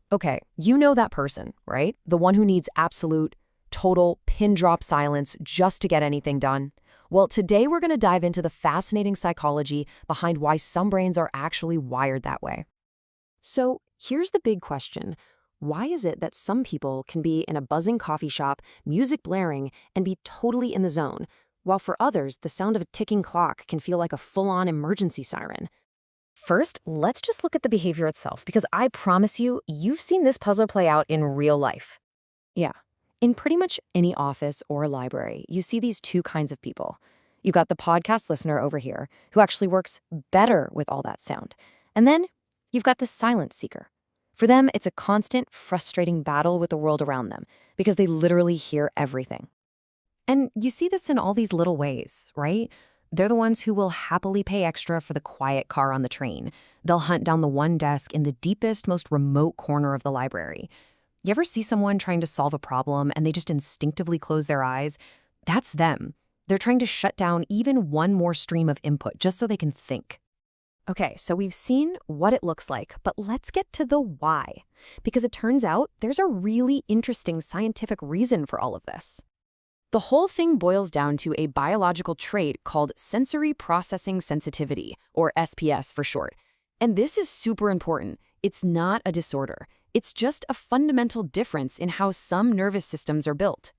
Okay, you know that person, right? The one who needs absolute, total, pin drop silence just to get anything done. Well, today we're going to dive into the fascinating psychology behind why some brains are actually wired that way. So here's the big question. Why is it that some people can be in a buzzing coffee shop, music blaring, and be totally in the zone, while for others, the sound of a ticking clock can feel like a full-on emergency siren? First, let's just look at the behavior itself, because I promise you, you've seen this puzzle play out in real life. Yeah, in pretty much any office or library, you see these two kinds of people. You've got the podcast listener over here, who actually works better with all that sound. And then you've got the silence seeker. For them, it's a constant, frustrating battle with the world around them, because they literally hear everything. And you see this in all these little ways, right? They're the ones who will happily pay extra for the quiet car on the train. They'll hunt down the one desk in the deepest, most remote corner of the library. You ever see someone trying to solve a problem and they just instinctively close their eyes? That's them. They're trying to shut down even one more stream of input just so they can think. Okay, so we've seen what it looks like, but let's get to the why. Because it turns out there's a really interesting scientific reason for all of this. The whole thing boils down to a biological trait called sensory processing sensitivity, or SPS for short. And this is super important. It's not a disorder. It's just a fundamental difference in how some nervous systems are built.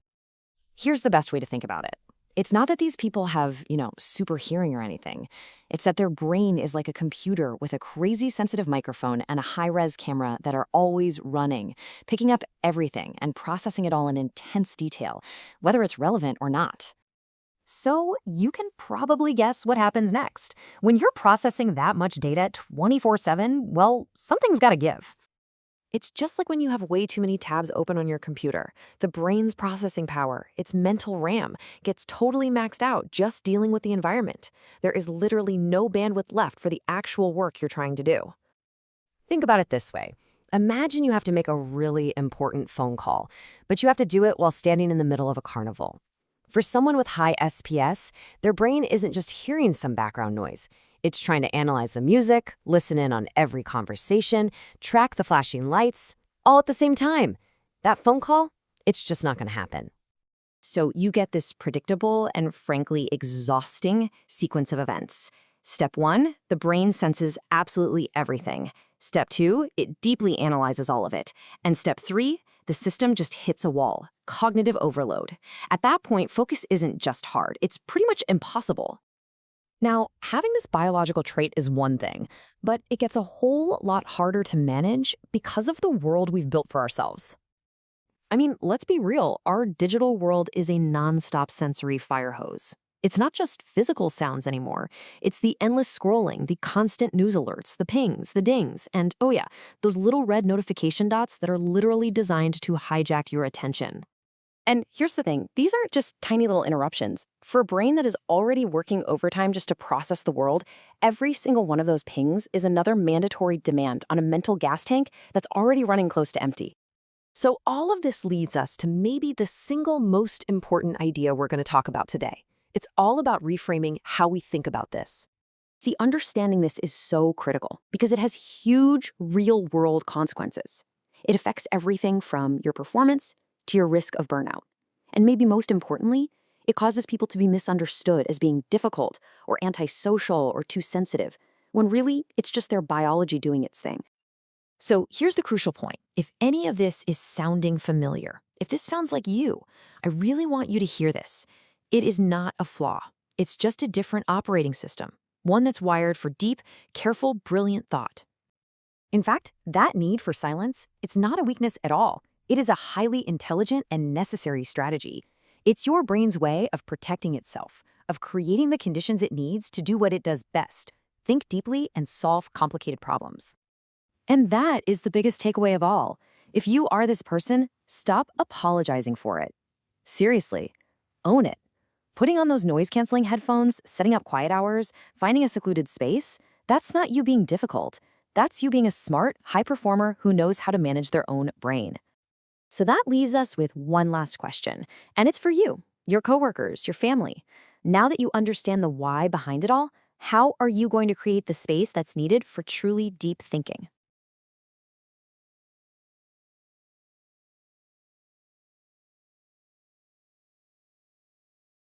Here's the best way to think about it. It's not that these people have, super hearing or anything. It's that their brain is like a computer with a crazy sensitive microphone and a high-res camera that are always running, picking up everything and processing it all in intense detail, whether it's relevant or not. So you can probably guess what happens next. When you're processing that much data 24/7, well, something's got to give. It's just like when you have way too many tabs open on your computer. The brain's processing power, its mental RAM, gets totally maxed out just dealing with the environment. There is literally no bandwidth left for the actual work you're trying to do. Think about it this way. Imagine you have to make a really important phone call, but you have to do it while standing in the middle of a carnival. For someone with high SPS, their brain isn't just hearing some background noise. It's trying to analyze the music, listen in on every conversation, track the flashing lights, all at the same time. That phone call, it's just not going to happen. So you get this predictable and frankly exhausting sequence of events. Step 1, the brain senses absolutely everything. Step 2, it deeply analyzes all of it. And step 3, the system just hits a wall, cognitive overload. At that point, focus isn't just hard, it's pretty much impossible. Now, having this biological trait is one thing, but it gets a whole lot harder to manage because of the world we've built for ourselves. I mean, let's be real, our digital world is a nonstop sensory fire hose. It's not just physical sounds anymore. It's the endless scrolling, the constant news alerts, the pings, the dings, and oh yeah, those little red notification dots that are literally designed to hijack your attention. And here's the thing, these aren't just tiny little interruptions. For a brain that is already working overtime just to process the world, every single one of those pings is another mandatory demand on a mental gas tank that's already running close to empty. So all of this leads us to maybe the single most important idea we're going to talk about today. It's all about reframing how we think about this. See, understanding this is so critical because it has huge real-world consequences. It affects everything from your performance to your risk of burnout. And maybe most importantly, it causes people to be misunderstood as being difficult or antisocial or too sensitive, when really it's just their biology doing its thing. So here's the crucial point. If any of this is sounding familiar, if this sounds like you, I really want you to hear this. It is not a flaw. It's just a different operating system, one that's wired for deep, careful, brilliant thought. In fact, that need for silence, it's not a weakness at all. It is a highly intelligent and necessary strategy. It's your brain's way of protecting itself, of creating the conditions it needs to do what it does best, think deeply and solve complicated problems. And that is the biggest takeaway of all. If you are this person, stop apologizing for it. Seriously, own it. Putting on those noise-canceling headphones, setting up quiet hours, finding a secluded space, that's not you being difficult. That's you being a smart, high performer who knows how to manage their own brain. So that leaves us with one last question, and it's for you, your coworkers, your family. Now that you understand the why behind it all, how are you going to create the space that's needed for truly deep thinking?